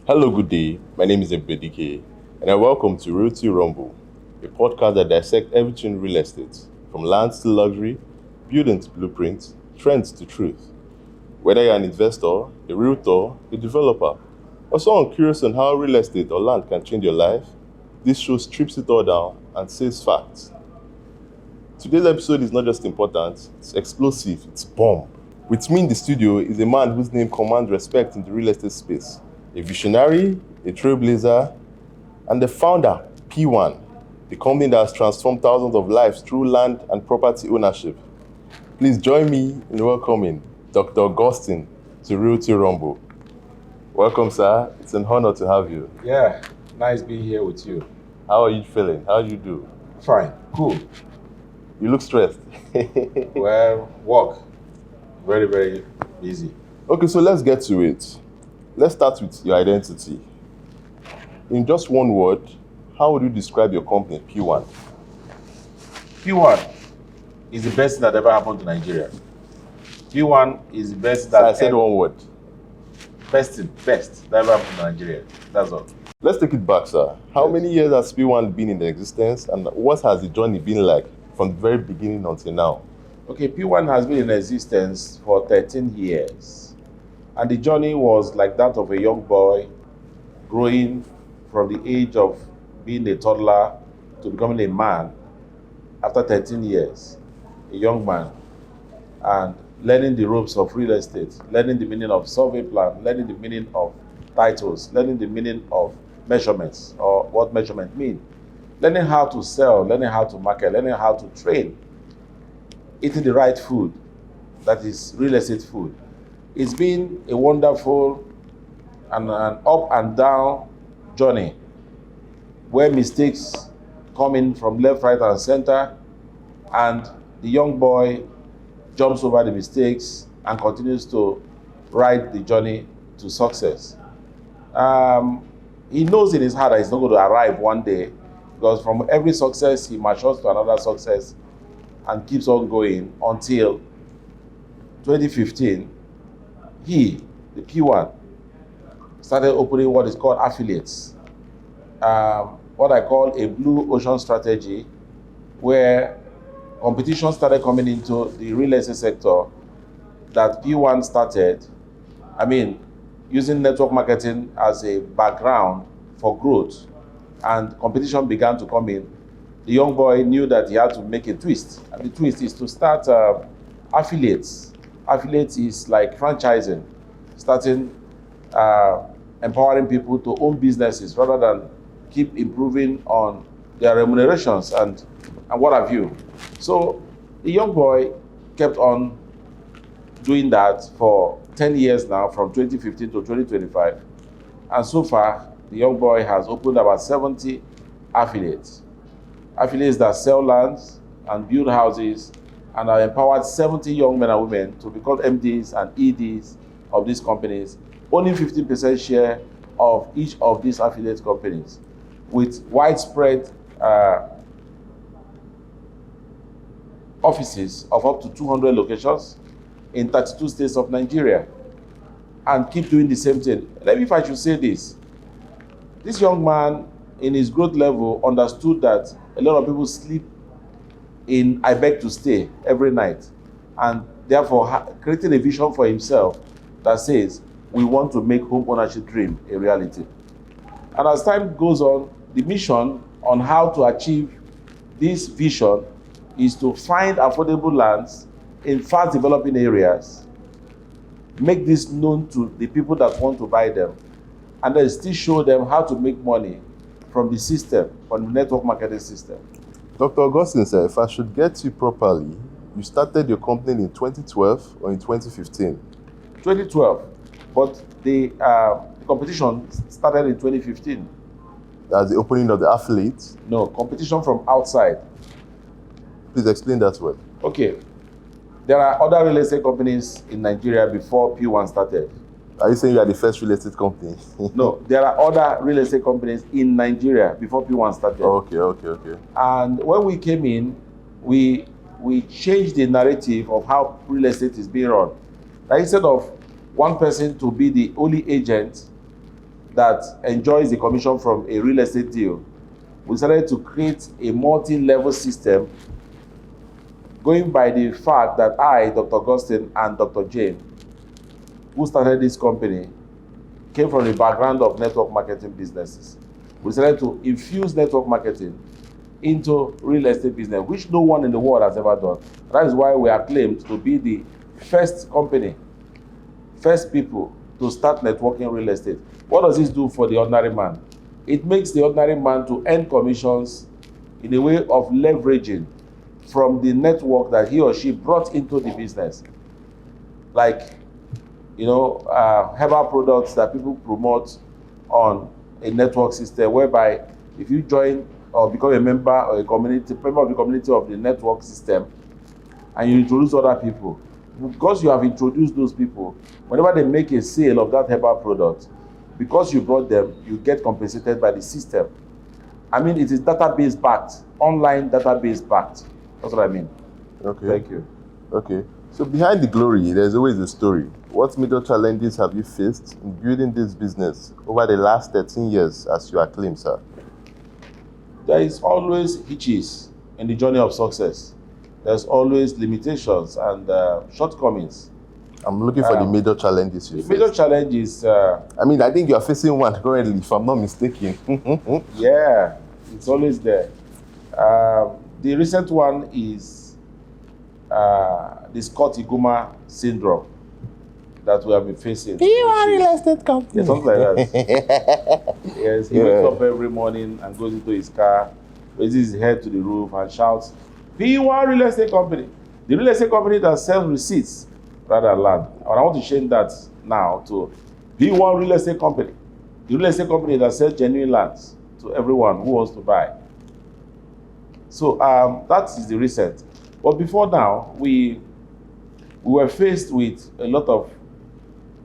Hello, good day. My name is Mbedike, and I welcome to Realty Rumble, a podcast that dissects everything real estate, from lands to luxury, buildings to blueprints, trends to truth. Whether you're an investor, a realtor, a developer, or someone curious on how real estate or land can change your life, this show strips it all down and says facts. Today's episode is not just important, it's explosive, it's bomb. With me in the studio is a man whose name commands respect in the real estate space, a visionary, a trailblazer, and the founder, P1, the company that has transformed thousands of lives through land and property ownership. Please join me in welcoming Dr. Augustine to Realty Rumble. Welcome, sir. It's an honor to have you. Yeah, nice being here with you. How are you feeling? How do you do? Fine, cool. You look stressed. Well, work. Very, very busy. Okay, so let's get to it. Let's start with your identity. In just one word, how would you describe your company, P1? P1 is the best thing that ever happened to Nigeria. P1 is the best So I said one word. best that ever happened to Nigeria. That's all. Let's take it back, sir. How Yes. many years has P1 been in existence, and what has the journey been like from the very beginning until now? Okay, P1 has been in existence for 13 years. And the journey was like that of a young boy growing from the age of being a toddler to becoming a man after 13 years, a young man, and learning the ropes of real estate, learning the meaning of survey plan, learning the meaning of titles, learning the meaning of measurements or what measurement mean, learning how to sell, learning how to market, learning how to train, eating the right food, that is real estate food. It's been a wonderful and an up and down journey where mistakes come in from left, right, and center, and the young boy jumps over the mistakes and continues to ride the journey to success. He knows in his heart that he's not going to arrive one day, because from every success he matures to another success and keeps on going until 2015. He, the P1, started opening what is called affiliates. What I call a blue ocean strategy, where competition started coming into the real estate sector that P1 started. Using network marketing as a background for growth, and competition began to come in. The young boy knew that he had to make a twist, and the twist is to start affiliates. Affiliates is like franchising, starting empowering people to own businesses rather than keep improving on their remunerations and what have you. So the young boy kept on doing that for 10 years now, from 2015 to 2025. And so far, the young boy has opened about 70 affiliates. Affiliates that sell lands and build houses, and have empowered 70 young men and women to become MDs and EDs of these companies, owning 15% share of each of these affiliate companies, with widespread offices of up to 200 locations in 32 states of Nigeria, and keep doing the same thing. Let me, if I should say this young man in his growth level understood that a lot of people sleep in I beg to stay every night, and therefore creating a vision for himself that says, we want to make home ownership dream a reality. And as time goes on, the mission on how to achieve this vision is to find affordable lands in fast developing areas, make this known to the people that want to buy them, and then still show them how to make money from the system, from the network marketing system. Dr. Augustine, sir, if I should get you properly, you started your company in 2012 or in 2015? 2012, but the competition started in 2015. That's the opening of the affiliate? No, competition from outside. Please explain that word. Okay, there are other real estate companies in Nigeria before P1 started. Are you saying you are the first real estate company? No, there are other real estate companies in Nigeria before P1 started. Okay. And when we came in, we changed the narrative of how real estate is being run. That instead of one person to be the only agent that enjoys the commission from a real estate deal, we decided to create a multi-level system going by the fact that I, Dr. Augustine, and Dr. Jane, who started this company, came from the background of network marketing businesses. We decided to infuse network marketing into real estate business, which no one in the world has ever done. That is why we are claimed to be the first company, first people to start networking real estate. What does this do for the ordinary man? It makes the ordinary man to earn commissions in a way of leveraging from the network that he or she brought into the business. Like, herbal products that people promote on a network system, whereby if you join or become a member or member of the community of the network system, and you introduce other people, because you have introduced those people, whenever they make a sale of that herbal product, because you brought them, you get compensated by the system. I mean, it is database backed, online database backed. That's what I mean. Okay. Thank you. Okay. So behind the glory, there's always a story. What major challenges have you faced in building this business over the last 13 years, as you acclaim, sir? There is always hitches in the journey of success. There's always limitations and shortcomings. I'm looking for the major challenges you The face. major challenge is... I think you are facing one currently, if I'm not mistaken. yeah, it's always there. The recent one is the Scott Iguma syndrome that we have been facing. You are a real estate company. Yeah, something like that. Yes, he wakes up every morning and goes into his car, raises his head to the roof and shouts, P1 Real Estate Company. The real estate company that sells receipts rather than land. And I want to change that now to P1 Real Estate Company. The real estate company that sells genuine lands to everyone who wants to buy. So that is the recent. But before now, we were faced with a lot of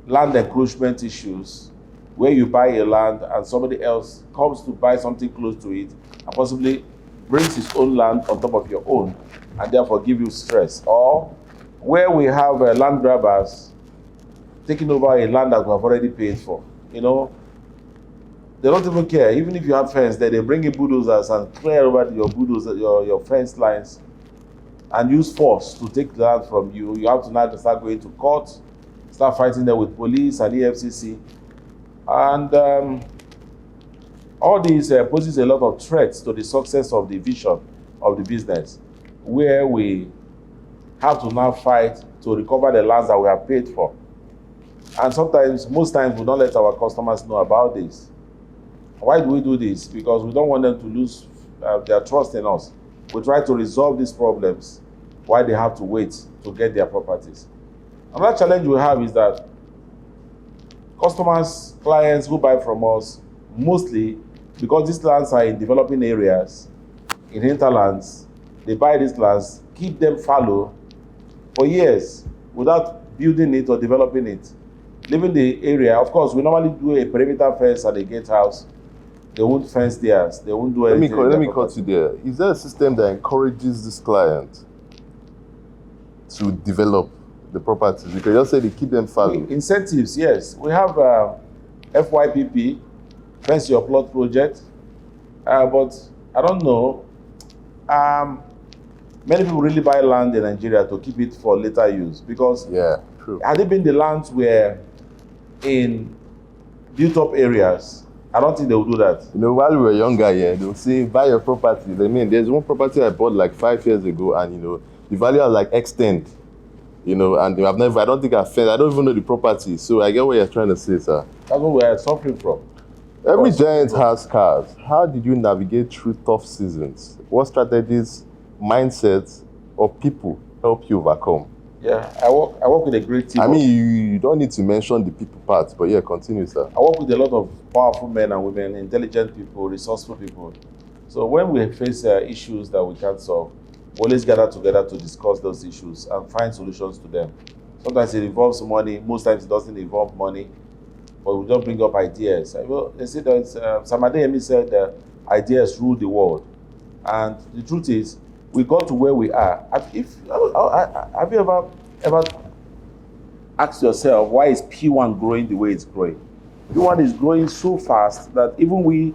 land encroachment issues, where you buy a land and somebody else comes to buy something close to it and possibly brings his own land on top of your own and therefore give you stress. Or where we have land grabbers taking over a land that we have already paid for. They don't even care. Even if you have fence there, they bring in bulldozers and clear over your fence lines and use force to take land from you. You have to now start going to court, start fighting there with police and EFCC. And all these poses a lot of threats to the success of the vision of the business, where we have to now fight to recover the lands that we have paid for. And most times, we don't let our customers know about this. Why do we do this? Because we don't want them to lose their trust in us. We try to resolve these problems while they have to wait to get their properties. Another challenge we have is that customers, clients who buy from us, mostly because these lands are in developing areas, in hinterlands, they buy these lands, keep them fallow for years without building it or developing it. Leaving the area, of course, we normally do a perimeter fence at the gatehouse. They won't fence theirs. They won't do anything. Let me cut you there. Is there a system that encourages this client to develop the properties? Because you just said they keep them fallow. Incentives, yes. We have FYPP, Fence Your Plot project. But I don't know. Many people really buy land in Nigeria to keep it for later use because had it been the lands were in built-up areas, I don't think they would do that. While we were younger, they would say, buy your property. There's one property I bought like 5 years ago, and the value was like extend. And I don't think I don't even know the property. So I get what you're trying to say, sir. That's what we're suffering from. Every giant has scars. How did you navigate through tough seasons? What strategies, mindsets, or people help you overcome? Yeah, I work with a great team. You don't need to mention the people part, but continue, sir. I work with a lot of powerful men and women, intelligent people, resourceful people. So when we face issues that we can't solve, we always gather together to discuss those issues and find solutions to them. Sometimes it involves money, most times it doesn't involve money, but we don't bring up ideas. They say that Sam Adeyemi said ideas rule the world. And the truth is, we got to where we are. Have you ever asked yourself, why is P1 growing the way it's growing? P1 is growing so fast that even we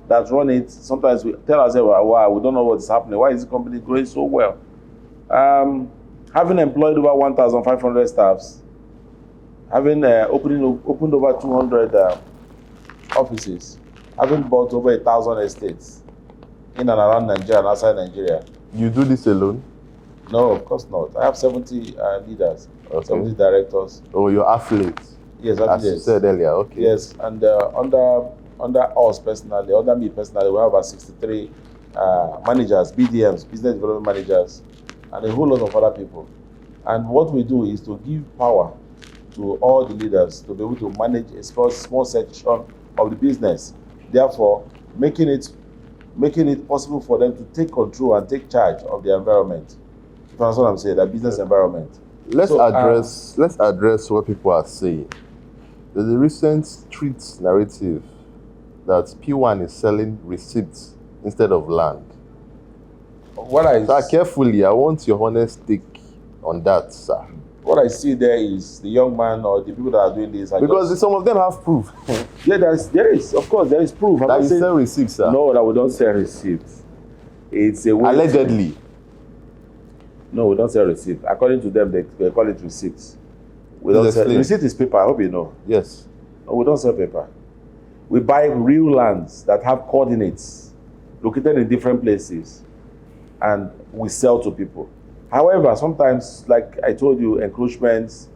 that run it, sometimes we tell ourselves, wow, we don't know what is happening. Why is this company growing so well? Having employed over 1,500 staffs, having opened over 200 offices, having bought over 1,000 estates in and around Nigeria and outside Nigeria. You do this alone? No, of course not. I have 70 leaders, Okay. 70 directors. Oh, your affiliates? Yes, As you affiliates. said earlier, okay. Yes, and under us personally, under me personally, we have about 63 managers, BDMs, business development managers, and a whole lot of other people. And what we do is to give power to all the leaders to be able to manage a small section of the business. Therefore, making it possible for them to take control and take charge of the environment. That's what I'm saying, the business environment. Let's address what people are saying. There's a recent street narrative that P1 is selling receipts instead of land. Sir, carefully, I want your honest take on that, sir. What I see there is the young man or the people that are doing this. Because some of them have proof. Yeah, there is, of course, there is proof. That you sell receipts, sir? No, that we don't sell receipts. It's a way. Allegedly. No, we don't sell receipts. According to them, they call it receipts. We don't sell. Receipt is paper. I hope you know. Yes. No, we don't sell paper. We buy real lands that have coordinates located in different places, and we sell to people. However, sometimes, like I told you, encroachments,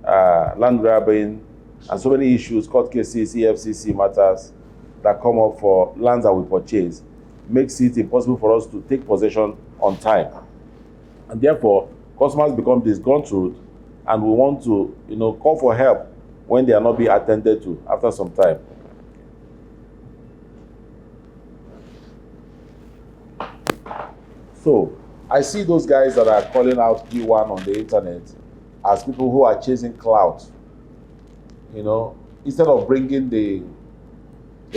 land grabbing, and so many issues, court cases, EFCC matters that come up for lands that we purchase, makes it impossible for us to take possession on time. And therefore, customers become disgruntled, and we want to, call for help when they are not being attended to after some time. So, I see those guys that are calling out P1 on the internet as people who are chasing clout. Instead of bringing the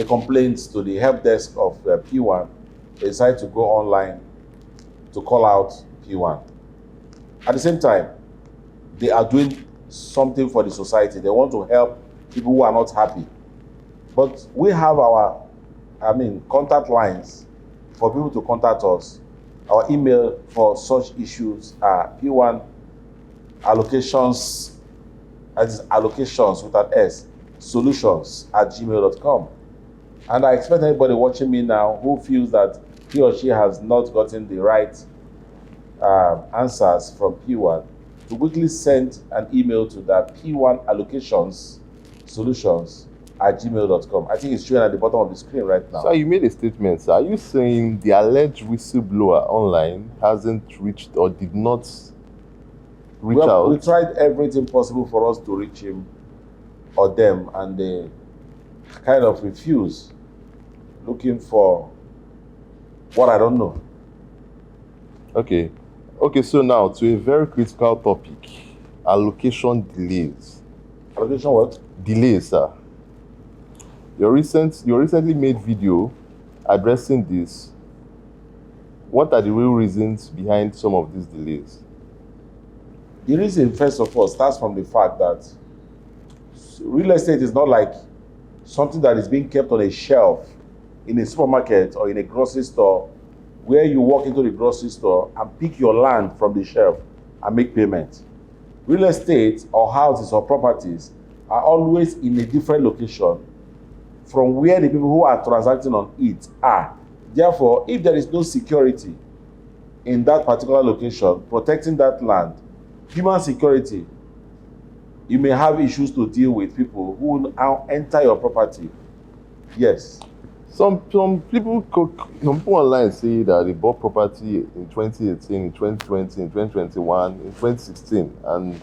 complaints to the help desk of P1, they decide to go online to call out P1. At the same time, they are doing something for the society. They want to help people who are not happy. But we have our, contact lines for people to contact us. Our email for such issues are P1 allocations, that is allocations with an S, solutions@gmail.com. And I expect anybody watching me now who feels that he or she has not gotten the right answers from P1 to quickly send an email to that P1 allocations solutions@gmail.com. I think it's showing at the bottom of the screen right now. So you made a statement, sir. Are you saying the alleged whistleblower online hasn't reached or did not reach out? We tried everything possible for us to reach him or them, and they kind of refuse, looking for what I don't know. Okay, so now to a very critical topic, allocation delays. Allocation what? Delays, sir. Your recently made video addressing this. What are the real reasons behind some of these delays? The reason, first of all, starts from the fact that real estate is not like something that is being kept on a shelf in a supermarket or in a grocery store, where you walk into the grocery store and pick your land from the shelf and make payment. Real estate or houses or properties are always in a different location from where the people who are transacting on it are. Therefore, if there is no security in that particular location protecting that land, human security, you may have issues to deal with people who will now enter your property. Yes. Some people online say that they bought property in 2018, in 2020, in 2021, in 2016, and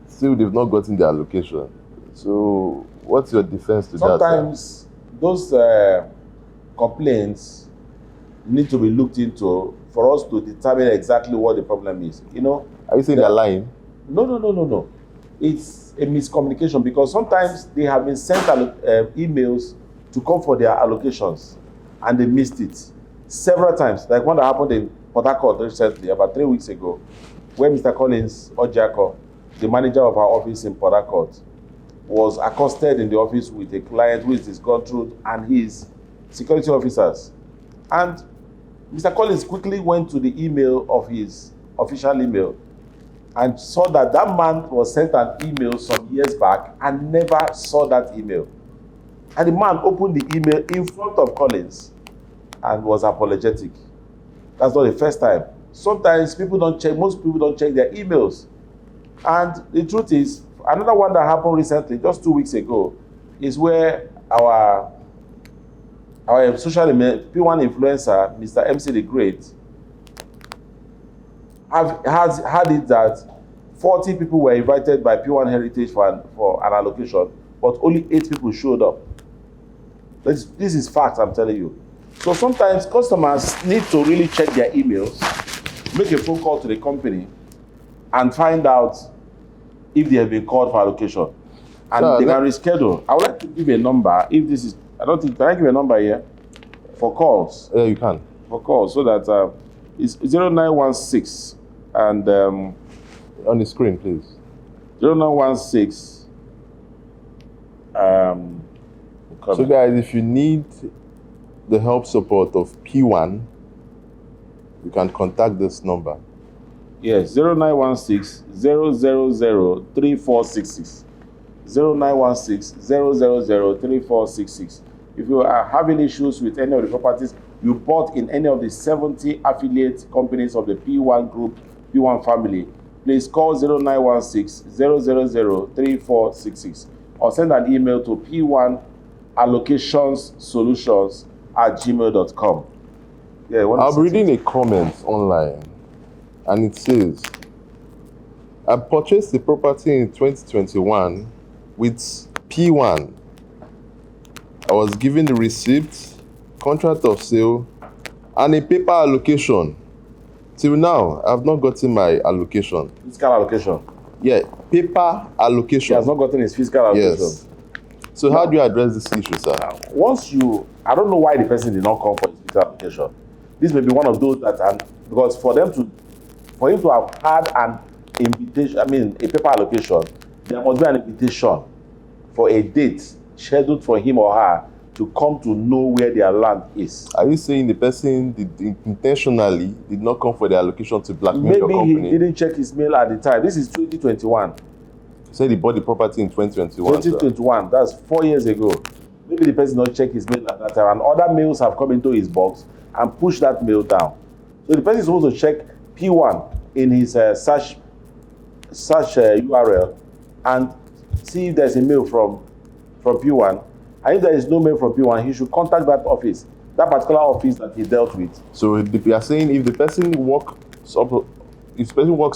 still they've not gotten their allocation. So what's your defense to that? Sometimes those complaints need to be looked into for us to determine exactly what the problem is. Are you saying they're lying? No. It's a miscommunication, because sometimes they have been sent emails to come for their allocations and they missed it several times. Like one that happened in Port Harcourt recently, about 3 weeks ago, where Mr. Collins Ojako, the manager of our office in Port Harcourt, was accosted in the office with a client who is disgruntled and his security officers. And Mr. Collins quickly went to the email of his official email and saw that that man was sent an email some years back and never saw that email. And the man opened the email in front of Collins and was apologetic. That's not the first time. Sometimes most people don't check their emails. And the truth is, another one that happened recently, just 2 weeks ago, is where our social P1 influencer, Mr. MC the Great, has had it that 40 people were invited by P1 Heritage for an allocation, but only 8 people showed up. This is fact, I'm telling you. So sometimes customers need to really check their emails, make a phone call to the company, and find out if they have been called for allocation. And they can reschedule. I would like to give a number. If this is, can I give a number here? For calls. Yeah, you can. For calls, so that it's 0916 and on the screen, please. 0916. So guys, if you need the help support of P1, you can contact this number. Yes, 0916 000 3466. 0916 000 3466. If you are having issues with any of the properties you bought in any of the 70 affiliate companies of the P1 group, P1 family, please call 0916 000 3466 or send an email to p1allocationssolutions@gmail.com. Yeah, I'm reading a comment online and it says, I purchased the property in 2021 with P1. I was given the receipt, contract of sale, and a paper allocation. Till now, I have not gotten my allocation. Fiscal allocation. Yeah, paper allocation. He has not gotten his fiscal allocation. Yes. So how do you address this issue, sir? I don't know why the person did not come for his fiscal allocation. This may be one of those that, because for him to have had an invitation, a paper allocation, there must be an invitation for a date scheduled for him or her to come to know where their land is. Are you saying the person intentionally did not come for the allocation to blackmail your company? Maybe he didn't check his mail at the time. This is 2021. You said he bought the property in 2021. 2021, that's 4 years ago. Maybe the person not check his mail at that time, and other mails have come into his box and pushed that mail down. So the person is supposed to check P1 in his search URL and see if there's a mail from P1. And if there is no mail from P1, he should contact that office, that particular office that he dealt with. So you are saying if the person walks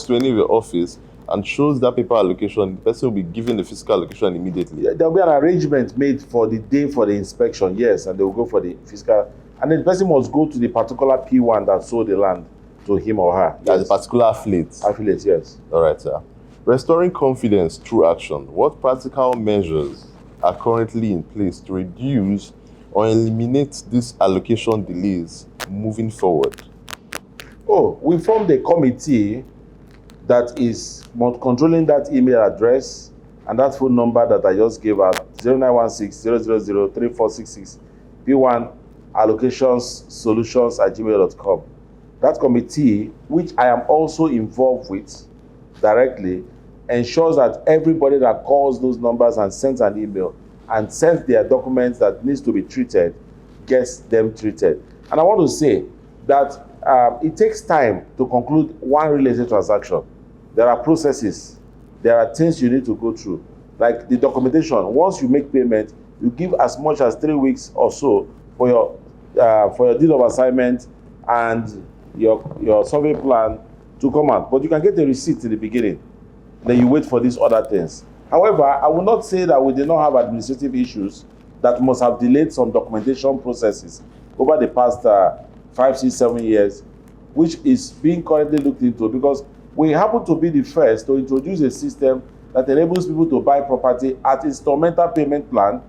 to any of your office and shows that paper allocation, the person will be given the fiscal allocation immediately? There will be an arrangement made for the day for the inspection, yes, and they will go for the fiscal. And then the person must go to the particular P1 that sold the land to him or her. Yes. As a particular affiliate? Affiliate, yes. All right, sir. Restoring confidence through action. What practical measures are currently in place to reduce or eliminate these allocation delays moving forward? We formed a committee that is controlling that email address and that phone number that I just gave out, 0916 000 3466, P1 allocationssolutions@gmail.com. That committee, which I am also involved with directly, ensures that everybody that calls those numbers and sends an email and sends their documents that needs to be treated, gets them treated. And I want to say that it takes time to conclude one real estate transaction. There are processes, there are things you need to go through, like the documentation. Once you make payment, you give as much as 3 weeks or so for your deed of assignment and your survey plan to come out. But you can get a receipt in the beginning. Then you wait for these other things. However, I will not say that we did not have administrative issues that must have delayed some documentation processes over the past 5, 6, 7 years, which is being currently looked into, because we happen to be the first to introduce a system that enables people to buy property at instrumental payment plan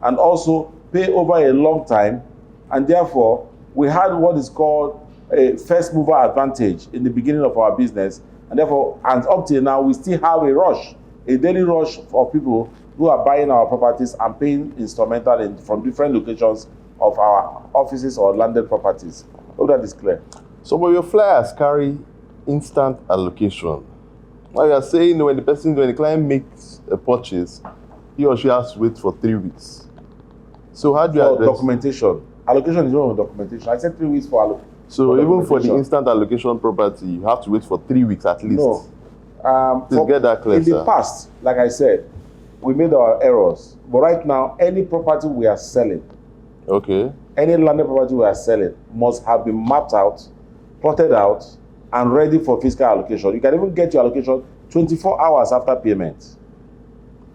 and also pay over a long time. And therefore, we had what is called a first mover advantage in the beginning of our business. And therefore, and up till now, we still have a daily rush of people who are buying our properties and paying instrumental from different locations of our offices or landed properties. Hope that is clear. So, but your flyers carry instant allocation. Now you are saying when the client makes a purchase, he or she has to wait for 3 weeks. So how do you address documentation? Allocation is one of documentation. I said 3 weeks for allocation. So even for the instant allocation property, you have to wait for 3 weeks at least. No. Please get that clear, in the past, like I said, we made our errors. But right now, any property we are selling, okay, any landed property we are selling must have been mapped out, plotted out, and ready for fiscal allocation. You can even get your allocation 24 hours after payment.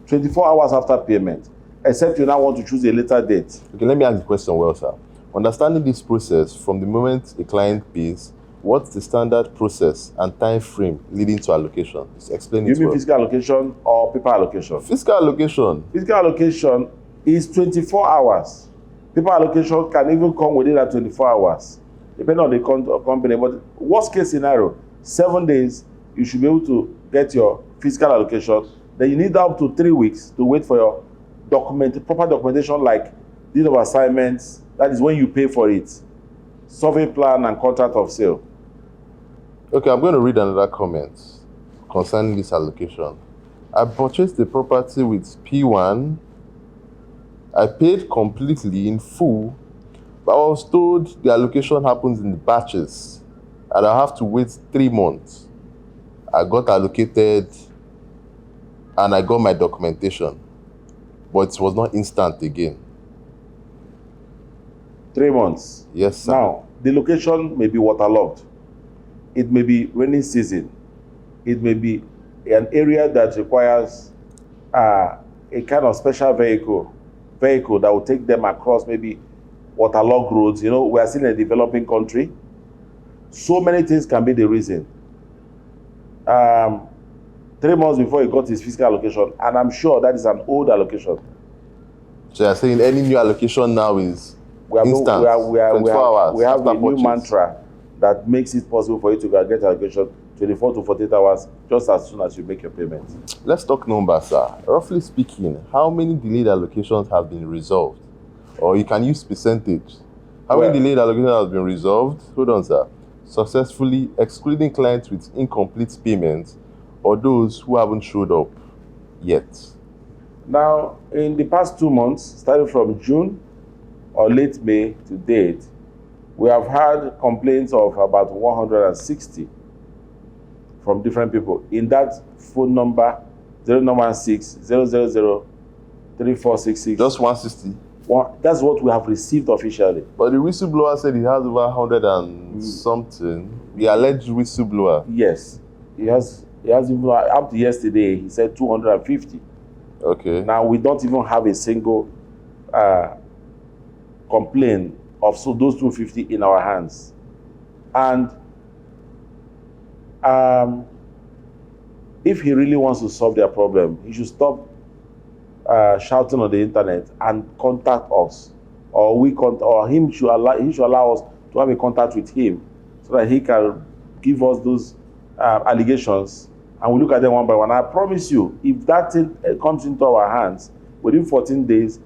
24 hours after payment, except you now want to choose a later date. Okay, let me ask the question well, sir. Understanding this process from the moment a client pays, what's the standard process and time frame leading to allocation? Just explain it. You mean fiscal allocation or paper allocation? Fiscal allocation. Fiscal allocation is 24 hours. Paper allocation can even come within that 24 hours, depending on the company. But worst case scenario, 7 days, you should be able to get your fiscal allocation. Then you need up to 3 weeks to wait for your proper documentation like deed of assignments. That is when you pay for it. Survey plan and contract of sale. Okay, I'm going to read another comment concerning this allocation. I purchased the property with P1. I paid completely in full, but I was told the allocation happens in batches and I have to wait 3 months. I got allocated and I got my documentation, but it was not instant again. 3 months. Yes, sir. Now, the location may be waterlogged. It may be rainy season. It may be an area that requires a kind of special vehicle that will take them across maybe waterlogged roads. You know, we are still in a developing country. So many things can be the reason. 3 months before he got his fiscal allocation, and I'm sure that is an old allocation. So you're saying any new allocation now is instant, 24 hours. We have a new purchase. mantra that makes it possible for you to get allocation 24 to 48 hours just as soon as you make your payment. Let's talk numbers, sir. Roughly speaking, how many delayed allocations have been resolved? Or you can use percentage. How many delayed allocations have been resolved? Hold on, sir. Successfully, excluding clients with incomplete payments or those who haven't showed up yet. Now, in the past 2 months, starting from June or late May to date, we have had complaints of about 160 from different people. In that phone number, 0916 000 3466. Just 160? That's what we have received officially. But the whistleblower said he has over 100 and something. The alleged whistleblower. Yes. He has even, up to yesterday, he said 250. Okay. Now, we don't even have a single complaint of those 250 in our hands. And if he really wants to solve their problem, he should stop shouting on the internet and contact us, or he should allow us to have a contact with him so that he can give us those allegations and we look at them one by one. I promise you, if that thing comes into our hands within 14 days,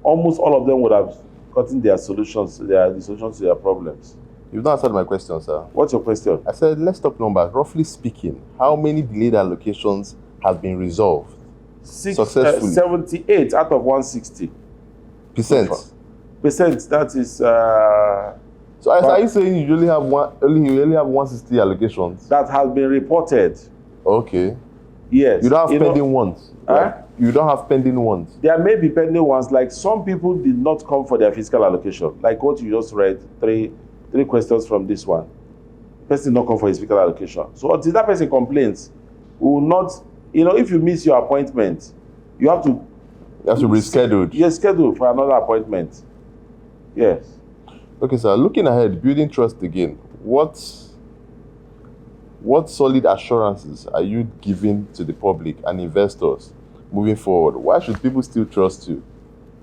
almost all of them would have gotten the solutions to their problems. You've not answered my question, sir. What's your question? I said, let's talk numbers. Roughly speaking, how many delayed allocations have been resolved successfully? 78 out of 160. Percent. That is. So are you saying you only have 160 allocations? That has been reported. Okay. Yes. You don't have pending ones. Right? You don't have pending ones. There may be pending ones. Like some people did not come for their fiscal allocation. Like what you just read, three questions from this one. The person did not come for his fiscal allocation. So until that person complains, we will not. If you miss your appointment, you have to reschedule. Yes, schedule for another appointment. Yes. Okay, sir. Looking ahead, building trust again. What solid assurances are you giving to the public and investors moving forward? Why should people still trust you?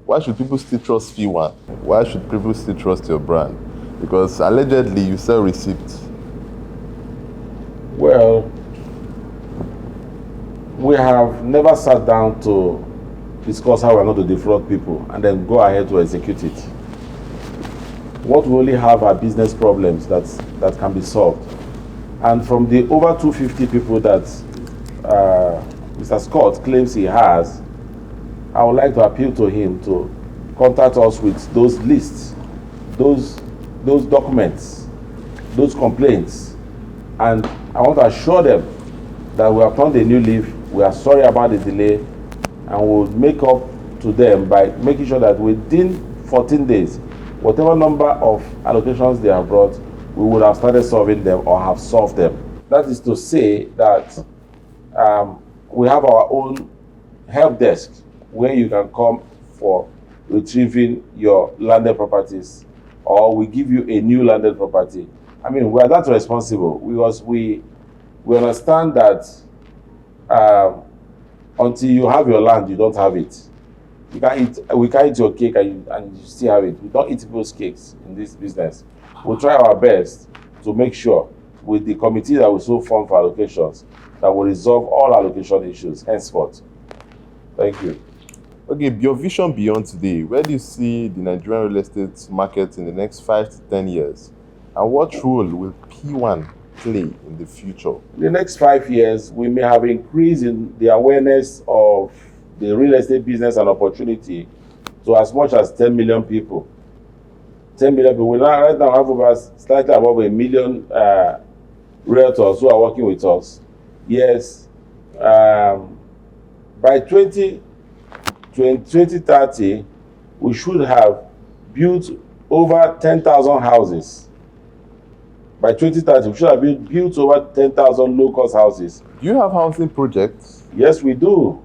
Why should people still trust P1? Why should people still trust your brand? Because allegedly you sell receipts. Well, we have never sat down to discuss how we're going to defraud people, and then go ahead to execute it. What we only have are business problems that can be solved. And from the over 250 people that Mr. Scott claims he has, I would like to appeal to him to contact us with those lists, those documents, those complaints. And I want to assure them that we have turned a new leaf. We are sorry about the delay, and we'll make up to them by making sure that within 14 days, whatever number of allocations they have brought, we would have started solving them or have solved them. That is to say that we have our own help desk where you can come for retrieving your landed properties, or we give you a new landed property. I mean, we are that responsible because we understand that until you have your land, you don't have it. We can eat your cake and you still have it. We don't eat people's cakes in this business. We'll try our best to make sure with the committee that we so form for allocations that will resolve all allocation issues henceforth. Thank you. Okay, your vision beyond today. Where do you see the Nigerian real estate market in the next 5 to 10 years? And what role will P1 play in the future? In the next 5 years, we may have increased in the awareness of the real estate business and opportunity to as much as 10 million people. 10 million people. We right now have over slightly above 1 million realtors who are working with us. Yes, by 2030, we should have built over 10,000 houses. By 2030, we should have built over 10,000 low-cost houses. Do you have housing projects? Yes, we do.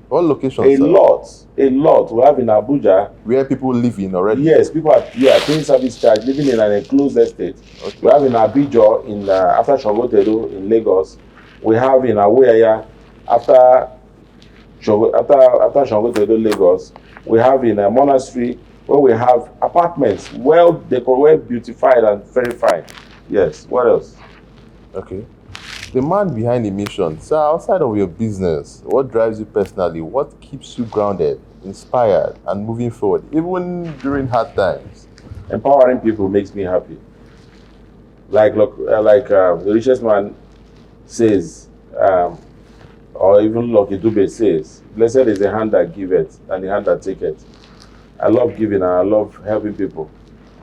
What locations? A lot. We have in Abuja. Where people live in already? Yes, people are paying service charge, living in an enclosed estate. Okay. We have in Abijo, after Shangotedo in Lagos. We have in Aweya, after Shangotedo, Lagos. We have in a monastery where we have apartments, well decorated, well beautified and very fine. Yes, what else? Okay. The man behind the mission. So outside of your business, what drives you personally? What keeps you grounded, inspired, and moving forward, even during hard times? Empowering people makes me happy. Like the richest man says, or even Lucky Dube says, blessed is the hand that giveth and the hand that taketh. I love giving and I love helping people.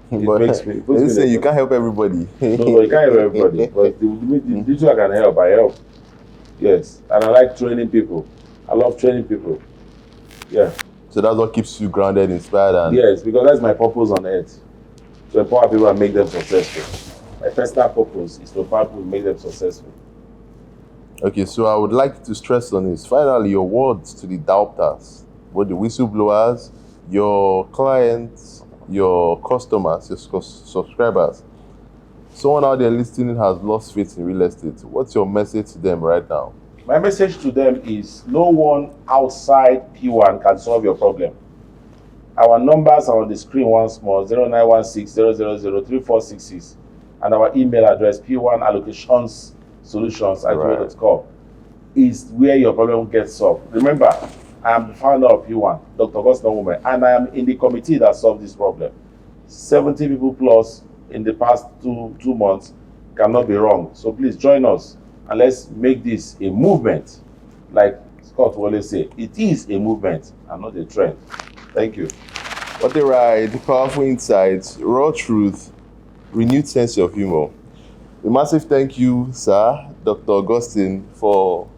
It makes me. You can't help everybody. No, you can't help everybody. But the little I can help, I help. Yes, and I like training people. I love training people. Yeah. So that's what keeps you grounded, inspired, and yes, because that's my purpose on earth. To empower people and make them successful. My personal purpose is to empower people and make them successful. Okay, so I would like to stress on this. Finally, your words to the doubters, both the whistleblowers, your clients, your customers, your subscribers. Someone out there listening has lost faith in real estate. What's your message to them right now? My message to them is no one outside P1 can solve your problem. Our numbers are on the screen once more, 0916-000-3466, and our email address, p1allocationsSolutions@gmail.com, is where your problem gets solved. Remember, I am the founder of P1, Dr. Augustine Onwumere, and I am in the committee that solved this problem. 70 people plus in the past two months cannot be wrong. So please join us and let's make this a movement. Like Scott will always say, it is a movement and not a trend. Thank you. What a ride, powerful insights, raw truth, renewed sense of humor. A massive thank you, sir, Dr. Augustine, for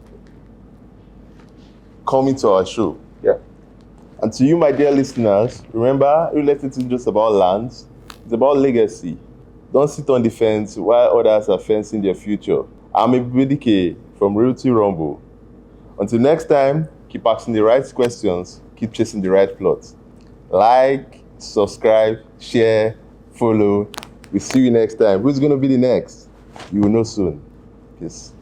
coming to our show. Yeah. And to you, my dear listeners, remember, real estate isn't just about lands, it's about legacy. Don't sit on the fence while others are fencing their future. I'm Ebubedike from Realty Rumble. Until next time, keep asking the right questions, keep chasing the right plots. Like, subscribe, share, follow. We'll see you next time. Who's going to be the next? You will know soon. Peace.